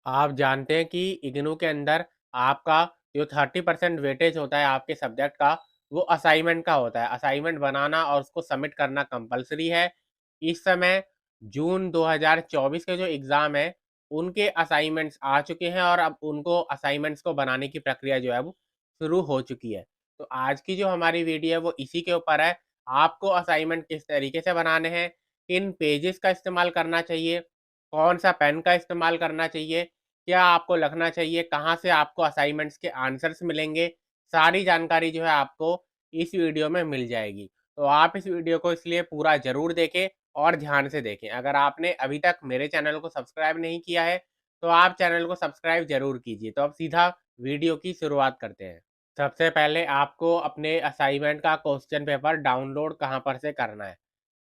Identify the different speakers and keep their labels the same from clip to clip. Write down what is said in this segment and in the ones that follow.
Speaker 1: आप जानते हैं कि इग्नू के अंदर आपका जो 30% वेटेज होता है आपके सब्जेक्ट का, वो असाइनमेंट का होता है। असाइनमेंट बनाना और उसको सबमिट करना कंपल्सरी है। इस समय जून 2024 के जो एग्ज़ाम है, उनके असाइनमेंट्स आ चुके हैं और अब उनको असाइनमेंट्स को बनाने की प्रक्रिया जो है वो शुरू हो चुकी है। तो आज की जो हमारी वीडियो है वो इसी के ऊपर है। आपको असाइनमेंट किस तरीके से बनाने हैं, किन पेजेस का इस्तेमाल करना चाहिए, कौन-सा पेन का इस्तेमाल करना चाहिए, क्या आपको लिखना चाहिए, कहाँ से आपको असाइनमेंट्स के आंसर्स मिलेंगे, सारी जानकारी जो है आपको इस वीडियो में मिल जाएगी। तो आप इस वीडियो को इसलिए पूरा ज़रूर देखें और ध्यान से देखें। अगर आपने अभी तक मेरे चैनल को सब्सक्राइब नहीं किया है, तो आप चैनल को सब्सक्राइब ज़रूर कीजिए। तो अब सीधा वीडियो की शुरुआत करते हैं। सबसे पहले आपको अपने असाइनमेंट का क्वेश्चन पेपर डाउनलोड कहाँ पर से करना है।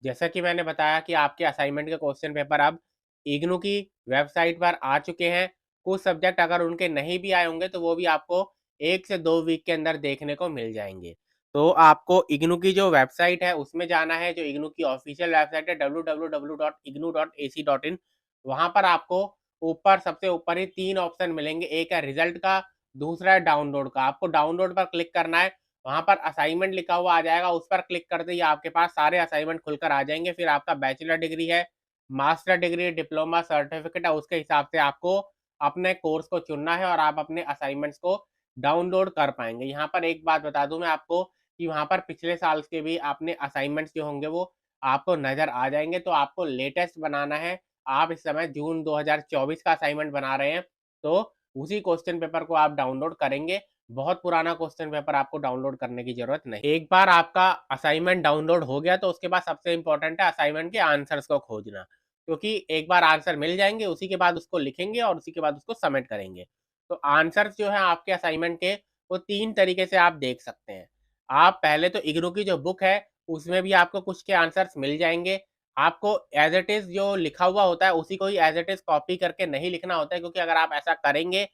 Speaker 1: जैसा कि मैंने बताया कि आपके असाइनमेंट के क्वेश्चन पेपर अब इग्नू की वेबसाइट पर आ चुके हैं। कुछ सब्जेक्ट अगर उनके नहीं भी आए होंगे तो वो भी आपको 1 से 2 वीक के अंदर देखने को मिल जाएँगे। तो आपको इग्नू की जो वेबसाइट है उसमें जाना है, जो इग्नू की ऑफ़िशियल वेबसाइट है www.ignu.ac.in। वहाँ पर आपको ऊपर सबसे ऊपर ही 3 ऑप्शन मिलेंगे, एक है रिज़ल्ट का, दूसरा है डाउनलोड का। आपको डाउनलोड पर क्लिक करना है, वहाँ पर असाइनमेंट लिखा हुआ आ जाएगा, उस पर क्लिक करते ही आपके पास सारे असाइनमेंट खुलकर आ जाएँगे। फिर आपका बैचलर डिग्री है, मास्टर डिग्री, डिप्लोमा, सर्टिफ़िकेट है, उसके हिसाब से आपको अपने कोर्स को चुनना है और आप अपने असाइनमेंट्स को डाउनलोड कर पाएँगे। यहाँ पर एक बात बता दूँ मैं आपको कि वहाँ पर पिछले साल के भी आपने असाइनमेंट्स जो होंगे वो आपको नज़र आ जाएँगे। तो आपको लेटेस्ट बनाना है। आप इस समय जून 2024 का असाइनमेंट बना रहे हैं, तो उसी क्वेश्चन पेपर को आप डाउनलोड करेंगे। बहुत पुराना क्वेश्चन पेपर आपको डाउनलोड करने की ज़रूरत नहीं। एक बार आपका असाइनमेंट डाउनलोड हो गया तो उसके बाद सबसे इम्पोर्टेंट है असाइनमेंट के आंसर्स को खोजना। क्योंकि एक बार आंसर मिल जाएँगे, उसी के बाद उसको लिखेंगे और उसी के बाद उसको सबमिट करेंगे। तो आंसर्स जो हैं आपके असाइनमेंट के, वो 3 तरीके से आप देख सकते हैं। आप पहले तो इग्नू की जो बुक है, उसमें भी आपको कुछ के आंसर्स मिल जाएँगे। आपको एज़ इट इज़ जो लिखा हुआ होता है, उसी को ही एज़ इट इज़ कॉपी करके नहीं लिखना होता है, क्योंकि अगर आप ऐसा करेंगे,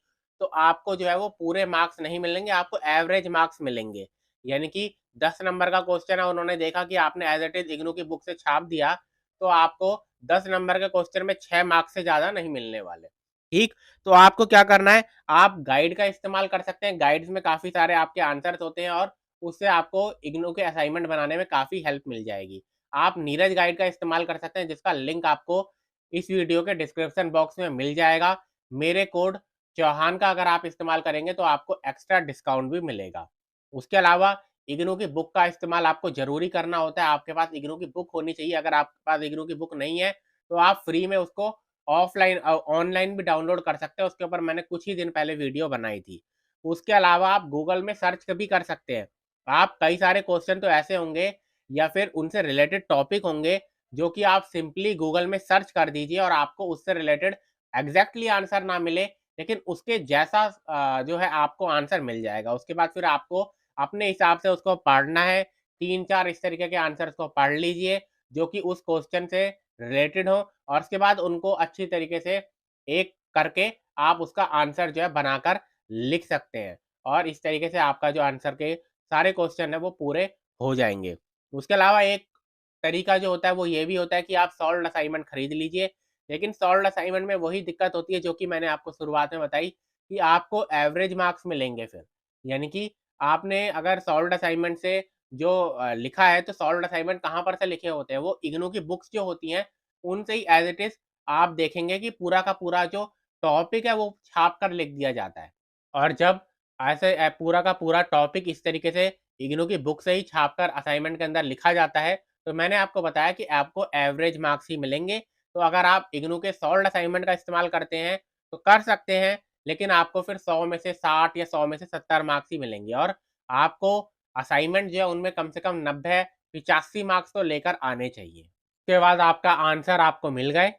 Speaker 1: तो आपको जो है वो पूरे मार्क्स नहीं मिलेंगे, आपको एवरेज मार्क्स मिलेंगे। यानी कि 10 नंबर का क्वेश्चन है, उन्होंने देखा कि आपने एज़ इट इज़ इग्नू की बुक से छाप दिया, तो आपको 10 नंबर के क्वेश्चन में 6 मार्क्स से ज़्यादा नहीं मिलने वाले। ठीक? तो आपको क्या करना है, आप गाइड का इस्तेमाल कर सकते हैं। गाइड्स में काफ़ी सारे आपके आंसर्स होते हैं और उससे आपको इग्नू के असाइनमेंट बनाने में काफ़ी हेल्प मिल जाएगी। आप नीरज गाइड का इस्तेमाल कर सकते हैं, जिसका लिंक आपको इस वीडियो के डिस्क्रिप्शन बॉक्स में मिल जाएगा। मेरे कोड चौहान का अगर आप इस्तेमाल करेंगे तो आपको एक्स्ट्रा डिस्काउंट भी मिलेगा। उसके अलावा इग्नू की बुक का इस्तेमाल आपको ज़रूरी करना होता है। आपके पास इग्नू की बुक होनी चाहिए। अगर आपके पास इग्नू की बुक नहीं है, तो आप फ्री में उसको ऑनलाइन भी डाउनलोड कर सकते हैं। उसके ऊपर मैंने कुछ ही दिन पहले वीडियो बनाई थी। उसके अलावा आप गूगल में सर्च भी कर सकते हैं। आप कई सारे क्वेश्चन तो ऐसे होंगे या फिर उनसे रिलेटेड टॉपिक होंगे, जो कि आप सिंपली गूगल में सर्च कर दीजिए और आपको उससे रिलेटेड एग्ज़ैक्टली आंसर ना मिले, लेकिन उसके जैसा जो है आपको आंसर मिल जाएगा। उसके बाद फिर आपको अपने हिसाब से उसको पढ़ना है। 3-4 इस तरीके के आंसर्स को पढ़ लीजिए, जो कि उस क्वेश्चन से रिलेटेड हो, और उसके बाद उनको अच्छी तरीके से एक करके आप उसका आंसर जो है बनाकर लिख सकते हैं। और इस तरीके से आपका जो आंसर के सारे क्वेश्चन है वो पूरे हो जाएँगे। उसके अलावा एक तरीका जो होता है वो ये भी होता है कि आप सॉल्व्ड असाइनमेंट खरीद लीजिए। लेकिन सॉल्व्ड असाइनमेंट में वही दिक्कत होती है जो कि मैंने आपको शुरुआत में बताई, कि आपको एवरेज मार्क्स मिलेंगे फिर। यानी कि आपने अगर सॉल्व्ड असाइनमेंट से जो लिखा है, तो सॉल्व्ड असाइनमेंट कहाँ पर से लिखे होते हैं, वो इग्नू की बुक्स जो होती हैं, उनसे ही एज़ इट इज़ आप देखेंगे कि पूरा का पूरा जो टॉपिक है वो छाप कर लिख दिया जाता है। और जब ऐसे पूरा का पूरा टॉपिक इस तरीके से इग्नू की बुक से ही छापकर असाइनमेंट के अंदर लिखा जाता है, तो मैंने आपको बताया कि आपको एवरेज मार्क्स ही मिलेंगे। तो अगर आप इग्नू के सॉल्व्ड असाइनमेंट का इस्तेमाल करते हैं, तो कर सकते हैं, लेकिन आपको फिर 100 में से 60 या 100 में से 70 मार्क्स ही मिलेंगे और आपको असाइनमेंट जो है उनमें कम से कम 90-85 मार्क्स तो लेकर आने चाहिए। उसके बाद आपका आंसर आपको मिल गए।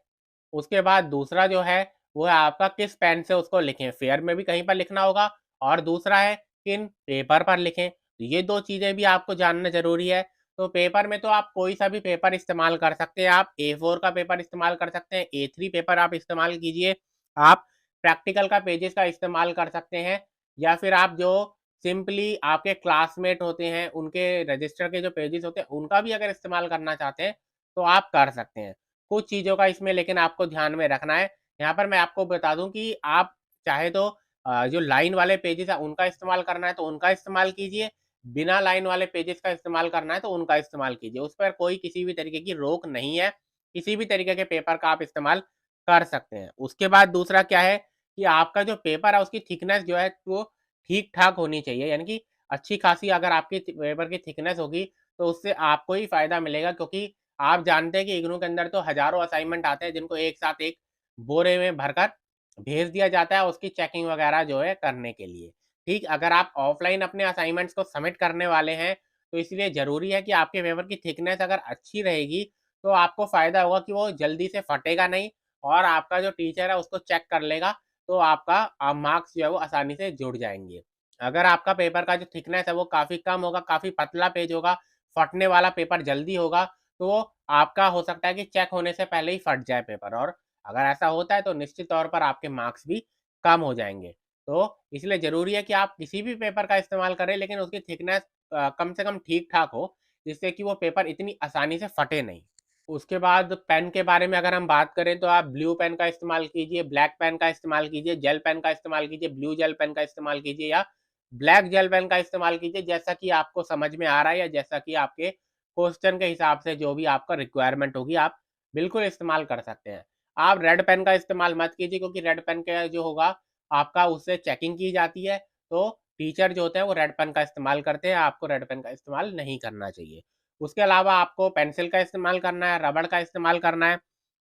Speaker 1: उसके बाद दूसरा जो है, वो है आपका किस पेन से उसको लिखें। फेयर में भी कहीं पर लिखना होगा और दूसरा है किन पेपर पर लिखें। तो ये 2 चीज़ें भी आपको जानना ज़रूरी है। तो पेपर में तो आप कोई-सा भी पेपर इस्तेमाल कर सकते हैं। आप A4 का पेपर इस्तेमाल कर सकते हैं, A3 पेपर आप इस्तेमाल कीजिए। आप प्रैक्टिकल का पेजेज़ का इस्तेमाल कर सकते हैं, या फिर आप जो सिंपली आपके क्लासमेट होते हैं, उनके रजिस्टर के जो पेजेज़ होते हैं, उनका भी अगर इस्तेमाल करना चाहते हैं, तो आप कर सकते हैं। कुछ चीज़ों का इसमें लेकिन आपको ध्यान में रखना है यहाँ पर मैं आपको बता दूँ कि आप चाहे तो जो लाइन वाले पेजेज़ हैं उनका इस्तेमाल करना है तो उनका इस्तेमाल कीजिए, बिना लाइन वाले पेजेज़ का इस्तेमाल करना है तो उनका इस्तेमाल कीजिए। उस पर कोई किसी भी तरीके की रोक नहीं है, किसी भी तरीके के पेपर का आप इस्तेमाल कर सकते हैं। उसके बाद दूसरा क्या है कि आपका जो पेपर है उसकी थिकनेस जो है वो ठीक-ठाक होनी चाहिए, यानी कि अच्छी खासी अगर आपकी पेपर की थिकनेस होगी तो उससे आपको ही फ़ायदा मिलेगा, क्योंकि आप जानते हैं कि इग्नू के अंदर तो हज़ारों असाइनमेंट आते हैं जिनको एक साथ एक बोरे में भरकर भेज दिया जाता है उसकी चेकिंग वगैरह जो है करने के लिए। ठीक, अगर आप ऑफ़लाइन अपने असाइनमेंट्स को सबमिट करने वाले हैं, तो इसलिए ज़रूरी है कि आपके पेपर की थिकनेस अगर अच्छी रहेगी, तो आपको फ़ायदा होगा कि वो जल्दी से फटेगा नहीं और आपका जो टीचर है उसको चेक कर लेगा, तो आपका मार्क्स जो है वो आसानी से जुड़ जाएँगे। अगर आपका पेपर का जो थिकनेस है वो काफ़ी कम होगा, काफ़ी पतला पेज होगा, फटने वाला पेपर जल्दी होगा, तो आपका हो सकता है कि चेक होने से पहले ही फट जाए पेपर, और अगर ऐसा होता है तो निश्चित तौर पर आपके मार्क्स भी कम हो जाएँगे। तो इसलिए ज़रूरी है कि आप किसी भी पेपर का इस्तेमाल करें लेकिन उसकी थिकनेस कम से कम ठीक-ठाक हो, जिससे कि वो पेपर इतनी आसानी से फटे नहीं। उसके बाद पेन के बारे में अगर हम बात करें तो आप ब्लू पेन का इस्तेमाल कीजिए, ब्लैक पेन का इस्तेमाल कीजिए, जेल पेन का इस्तेमाल कीजिए, ब्लू जेल पेन का इस्तेमाल कीजिए या ब्लैक जेल पेन का इस्तेमाल कीजिए, जैसा कि आपको समझ में आ रहा है या जैसा कि आपके क्वेश्चन के हिसाब से जो भी आपका रिक्वायरमेंट होगी आप बिल्कुल इस्तेमाल कर सकते हैं। आप रेड पेन का इस्तेमाल मत कीजिए, क्योंकि रेड पेन का जो होगा आपका उससे चेकिंग की जाती है, तो टीचर जो होते हैं वो रेड पेन का इस्तेमाल करते हैं, आपको रेड पेन का इस्तेमाल नहीं करना चाहिए। उसके अलावा आपको पेंसिल का इस्तेमाल करना है, रबड़ का इस्तेमाल करना है,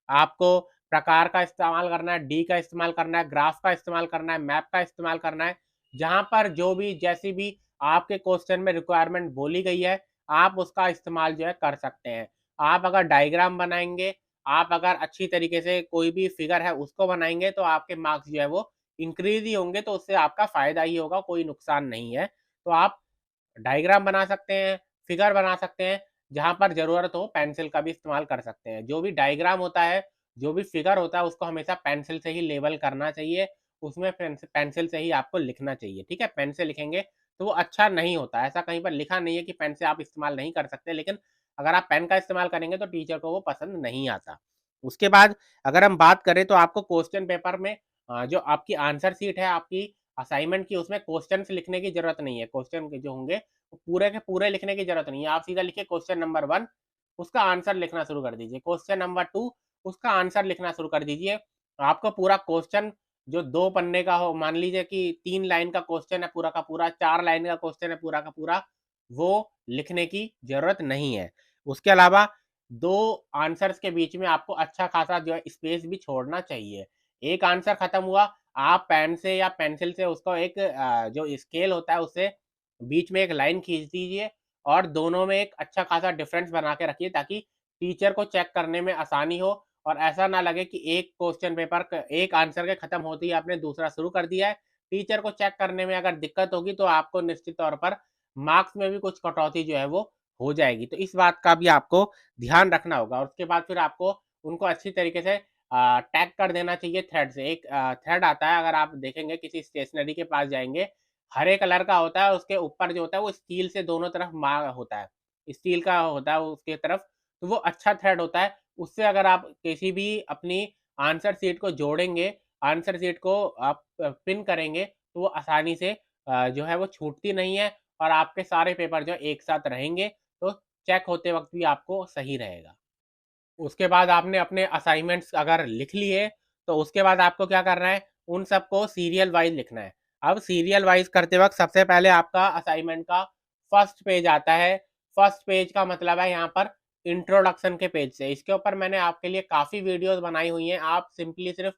Speaker 1: आपको प्रकार का इस्तेमाल करना है, डी का इस्तेमाल करना है, ग्राफ का इस्तेमाल करना है, मैप का इस्तेमाल करना है। जहाँ पर जो भी जैसी भी आपके क्वेश्चन में रिक्वायरमेंट बोली गई है, आप उसका इस्तेमाल जो है कर सकते हैं। आप अगर डायग्राम बनाएँगे, आप अगर अच्छी तरीके से कोई भी फिगर है उसको बनाएँगे, तो आपके मार्क्स जो है वो इंक्रीज़ ही होंगे, तो उससे आपका फ़ायदा ही होगा, कोई नुकसान नहीं है। तो आप डायग्राम बना सकते हैं, फिगर बना सकते हैं, जहाँ पर ज़रूरत हो पेंसिल का भी इस्तेमाल कर सकते हैं। जो भी डायग्राम होता है, जो भी फिगर होता है, उसको हमेशा पेंसिल से ही लेबल करना चाहिए, उसमें पेंसिल से ही आपको लिखना चाहिए, ठीक है? पेन से लिखेंगे तो वो अच्छा नहीं होता है, ऐसा कहीं पर लिखा नहीं है कि पेन से आप इस्तेमाल नहीं कर सकते, लेकिन अगर आप पेन का इस्तेमाल करेंगे तो टीचर को वो पसंद नहीं आता। उसके बाद अगर हम बात करें तो आपको क्वेश्चन पेपर में जो आपकी आंसर शीट है आपकी असाइनमेंट की, उसमें क्वेश्चन्स लिखने की ज़रूरत नहीं है। क्वेश्चन के जो होंगे वो पूरे के पूरे लिखने की ज़रूरत नहीं है। आप सीधा लिखिए क्वेश्चन नंबर 1 उसका आंसर लिखना शुरू कर दीजिए। क्वेश्चन नंबर 2 उसका आंसर लिखना शुरू कर दीजिए। आपको पूरा क्वेश्चन जो 2 पन्ने का हो, मान लीजिए कि 3 लाइन का क्वेश्चन है पूरा का पूरा, 4 लाइन का क्वेश्चन है पूरा का पूरा, वो लिखने की ज़रूरत नहीं है। उसके अलावा 2 आंसर्स के बीच में आपको अच्छा खासा जो है स्पेस भी छोड़ना चाहिए। एक आंसर खत्म हुआ, आप पेन से या पेंसिल से उसको एक जो स्केल होता है उससे बीच में एक लाइन खींच दीजिए और दोनों में एक अच्छा खासा डिफरेंस बना के रखिए, ताकि टीचर को चेक करने में आसानी हो और ऐसा ना लगे कि एक क्वेश्चन पेपर एक आंसर के खत्म होते ही आपने दूसरा शुरू कर दिया है। टीचर को चेक करने में अगर दिक्कत होगी तो आपको निश्चित तौर पर मार्क्स में भी कुछ कटौती जो है वो हो जाएगी। तो इस बात का भी आपको ध्यान रखना होगा और उसके बाद फिर आपको उनको अच्छी तरीके से टैग कर देना चाहिए थ्रेड से। एक थ्रेड आता है, अगर आप देखेंगे किसी स्टेशनरी के पास जाएँगे, हरे कलर का होता है, उसके ऊपर जो होता है वो स्टील से दोनों तरफ मार होता है। स्टील का होता है उसके तरफ, तो वो अच्छा थ्रेड होता है। उससे अगर आप किसी भी अपनी आंसर शीट को जोड़ेंगे, आंसर शीट को आप पिन करेंगे, तो वो आसानी से जो है वो छूटती नहीं है और आपके सारे पेपर जो है एक साथ रहेंगे, तो चेक होते वक़्त भी आपको सही रहेगा। उसके बाद आपने अपने असाइनमेंट्स अगर लिख लिए, तो उसके बाद आपको क्या करना है, उन सबको सीरियल वाइज़ लिखना है। अब सीरियल वाइज़ करते वक़्त सबसे पहले आपका असाइनमेंट का फर्स्ट पेज आता है। फर्स्ट पेज का मतलब है यहाँ पर इंट्रोडक्शन के पेज से। इसके ऊपर मैंने आपके लिए काफ़ी वीडियोज़ बनाई हुई हैं। आप सिंपली सिर्फ़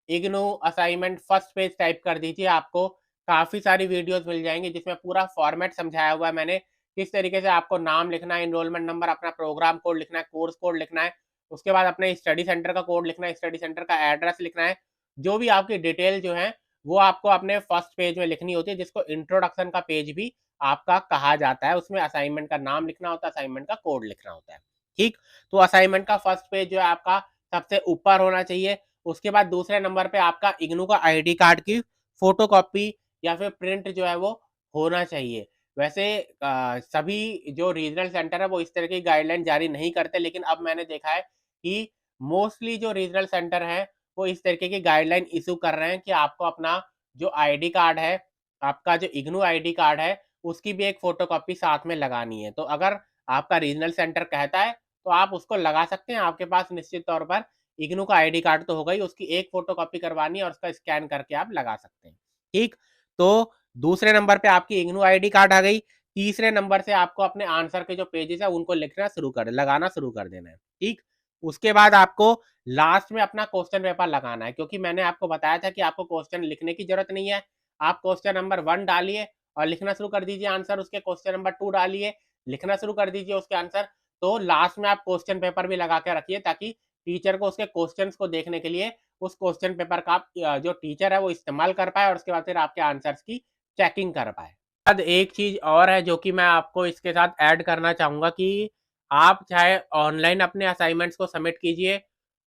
Speaker 1: IGNOU assignment first page type कर दीजिए, आपको काफ़ी सारी वीडियोज़ मिल जाएँगी जिसमें पूरा फॉर्मेट समझाया हुआ है मैंने। किस तरीके से आपको नाम लिखना है, एनरोलमेंट नंबर, अपना प्रोग्राम कोड लिखना है, कोर्स कोड लिखना है। उसके बाद अपने स्टडी सेंटर का कोड लिखना है, स्टडी सेंटर का एड्रेस लिखना है। जो भी आपकी डिटेल जो है, वो आपको अपने फर्स्ट पेज में लिखनी होती है, जिसको इंट्रोडक्शन का पेज भी आपका कहा जाता है। उसमें असाइनमेंट का नाम लिखना होता है, असाइनमेंट का कोड लिखना होता है। ठीक? तो असाइनमेंट का फर्स्ट पेज जो है आपका सबसे ऊपर होना चाहिए। उसके बाद दूसरे नंबर पे आपका इग्नू का आईडी कार्ड की फ़ोटोकॉपी या फिर प्रिंट जो है वो होना चाहिए। वैसे सभी जो रीजनल सेंटर है वो इस तरह की गाइडलाइन जारी नहीं करते, लेकिन अब मैंने देखा है कि मोस्टली जो रीजनल सेंटर हैं, वो इस तरीके की गाइडलाइन इशू कर रहे हैं कि आपको अपना जो आईडी कार्ड है, आपका जो इग्नू आईडी कार्ड है, उसकी भी एक फ़ोटोकॉपी साथ में लगानी है। तो अगर आपका रीजनल सेंटर कहता है, तो आप उसको लगा सकते हैं। आपके पास निश्चित तौर पर इग्नू का आईडी कार्ड तो होगा ही, उसकी एक फ़ोटोकॉपी करवानी है और उसका स्कैन करके आप लगा सकते हैं। ठीक? तो दूसरे नंबर पे आपकी इग्नू आईडी कार्ड आ गई। तीसरे नंबर से आपको अपने आंसर के जो पेजेज़ हैं, उनको लगाना शुरू कर देना है। ठीक? उसके बाद आपको लास्ट में अपना क्वेश्चन पेपर लगाना है, क्योंकि मैंने आपको बताया था कि आपको क्वेश्चन लिखने की ज़रूरत नहीं है। आप क्वेश्चन नंबर 1 डालिए और लिखना शुरू कर दीजिए आंसर, उसके क्वेश्चन नंबर 2 डालिए, लिखना शुरू कर दीजिए उसके आंसर। तो लास्ट में आप क्वेश्चन पेपर भी लगा के रखिए, ताकि टीचर को उसके क्वेश्चंस को देखने के लिए उस क्वेश्चन पेपर का जो टीचर है वो इस्तेमाल कर पाए और उसके बाद फिर आपके आंसर्स की चेकिंग कर पाए। बाद एक चीज़ और है जो कि मैं आपको इसके साथ ऐड करना चाहूँगा कि आप चाहे ऑनलाइन अपने असाइनमेंट्स को सबमिट कीजिए,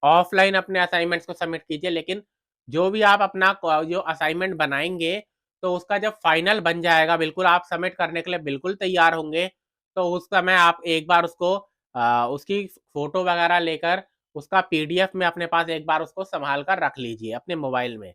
Speaker 1: ऑफलाइन अपने असाइनमेंट्स को सबमिट कीजिए, लेकिन जो भी आप अपना जो असाइनमेंट बनाएँगे, तो उसका जब फाइनल बन जाएगा, बिल्कुल आप सबमिट करने के लिए बिल्कुल तैयार होंगे, तो उस समय आप एक बार उसको उसकी फ़ोटो वगैरह लेकर उसका पीडीएफ में अपने पास एक बार उसको सँभाल कर रख लीजिए अपने मोबाइल में।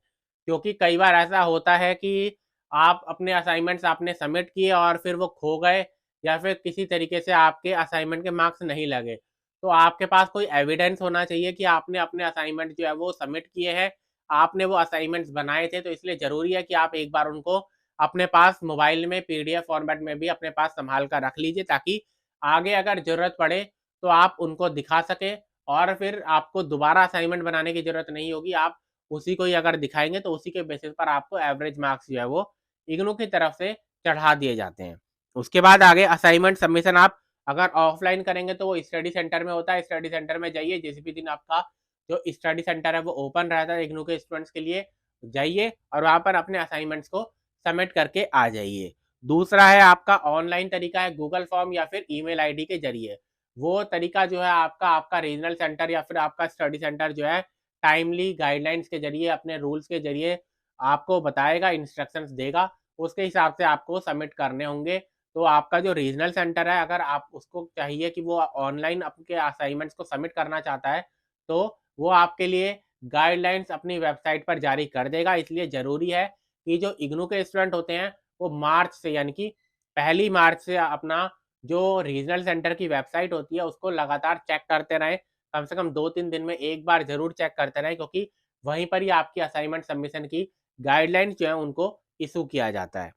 Speaker 1: क्योंकि कई बार ऐसा होता है कि आप अपने असाइनमेंट्स आपने सबमिट किए और फिर वो खो गए या फिर किसी तरीके से आपके असाइनमेंट के मार्क्स नहीं लगे। तो आपके पास कोई एविडेंस होना चाहिए कि आपने अपने असाइनमेंट जो है वो सबमिट किए हैं, आपने वो असाइनमेंट्स बनाए थे, तो इसलिए ज़रूरी है कि आप एक बार उनको अपने पास मोबाइल में पीडीएफ फॉर्मेट में भी अपने पास सँभाल कर रख लीजिए, ताकि आगे अगर ज़रूरत पड़े तो आप उनको दिखा सकें और फिर आपको दोबारा असाइनमेंट बनाने की ज़रूरत नहीं होगी। आप उसी को ही अगर दिखाएँगे तो उसी के बेसिस पर आपको एवरेज मार्क्स जो है वो इग्नू की तरफ से चढ़ा दिए जाते हैं। उसके बाद आगे असाइनमेंट सबमिशन आप अगर ऑफलाइन करेंगे तो वो स्टडी सेंटर में होता है। स्टडी सेंटर में जाइए, जिस भी दिन आपका जो स्टडी सेंटर है वो ओपन रहता है इग्नू के स्टूडेंट्स के लिए, जाइए और वहाँ पर अपने असाइनमेंट्स को सबमिट करके आ जाइए। दूसरा है आपका ऑनलाइन तरीका है गूगल फॉर्म या फिर ईमेल आईडी के ज़रिए। वो तरीका जो है आपका रीजनल सेंटर या फिर आपका स्टडी सेंटर जो है टाइमली गाइडलाइंस के ज़रिए, अपने रूल्स के ज़रिए आपको बताएगा, इंस्ट्रक्शंस देगा, उसके हिसाब से आपको सबमिट करने होंगे। तो आपका जो रीजनल सेंटर है, अगर आप उसको चाहिए कि वो ऑनलाइन आपके असाइनमेंट्स को सबमिट करना चाहता है, तो वो आपके लिए गाइडलाइंस अपनी वेबसाइट पर जारी कर देगा। इसलिए ज़रूरी है कि जो इग्नू के स्टूडेंट होते हैं, वो मार्च से यानी कि पहली मार्च से अपना जो रीजनल सेंटर की वेबसाइट होती है, उसको लगातार चेक करते रहें। कम से कम 2-3 दिन में एक बार ज़रूर चेक करते रहें, क्योंकि वहीं पर ही आपकी असाइनमेंट सबमिशन की गाइडलाइंस जो है उनको इश्यू किया जाता है।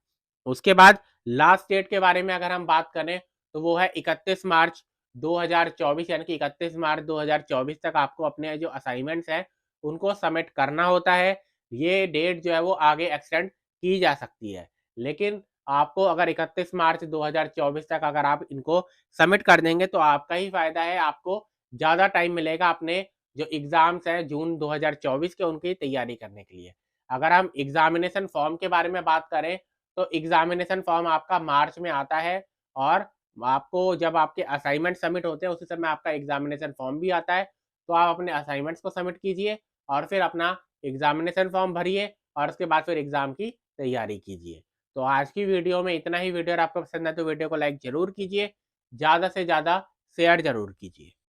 Speaker 1: उसके बाद लास्ट डेट के बारे में अगर हम बात करें, तो वो है 31 मार्च 2024, यानी कि 31 मार्च 2024 तक आपको अपने जो असाइनमेंट्स हैं, उनको सबमिट करना होता है। ये डेट जो है वो आगे एक्सटेंड की जा सकती है। लेकिन आपको अगर 31 मार्च 2024 तक अगर आप इनको सबमिट कर देंगे, तो आपका ही फ़ायदा है, आपको ज़्यादा टाइम मिलेगा अपने जो एग्ज़ाम्स हैं जून 2024 के, उनकी तैयारी करने के लिए। अगर हम एग्ज़ामिनेशन फॉर्म के बारे में बात करें, तो एग्ज़ामिनेशन फॉर्म आपका मार्च में आता है और आपको जब आपके असाइनमेंट सबमिट होते हैं, उसी समय आपका एग्ज़ामिनेशन फॉर्म भी आता है। तो आप अपने असाइनमेंट्स को सबमिट कीजिए और फिर अपना एग्ज़ामिनेशन फॉर्म भरिए और उसके बाद फिर एग्ज़ाम की तैयारी कीजिए। तो आज की वीडियो में इतना ही। वीडियो अगर आपको पसंद है तो वीडियो को लाइक ज़रूर कीजिए, ज़्यादा से ज़्यादा शेयर ज़रूर कीजिए।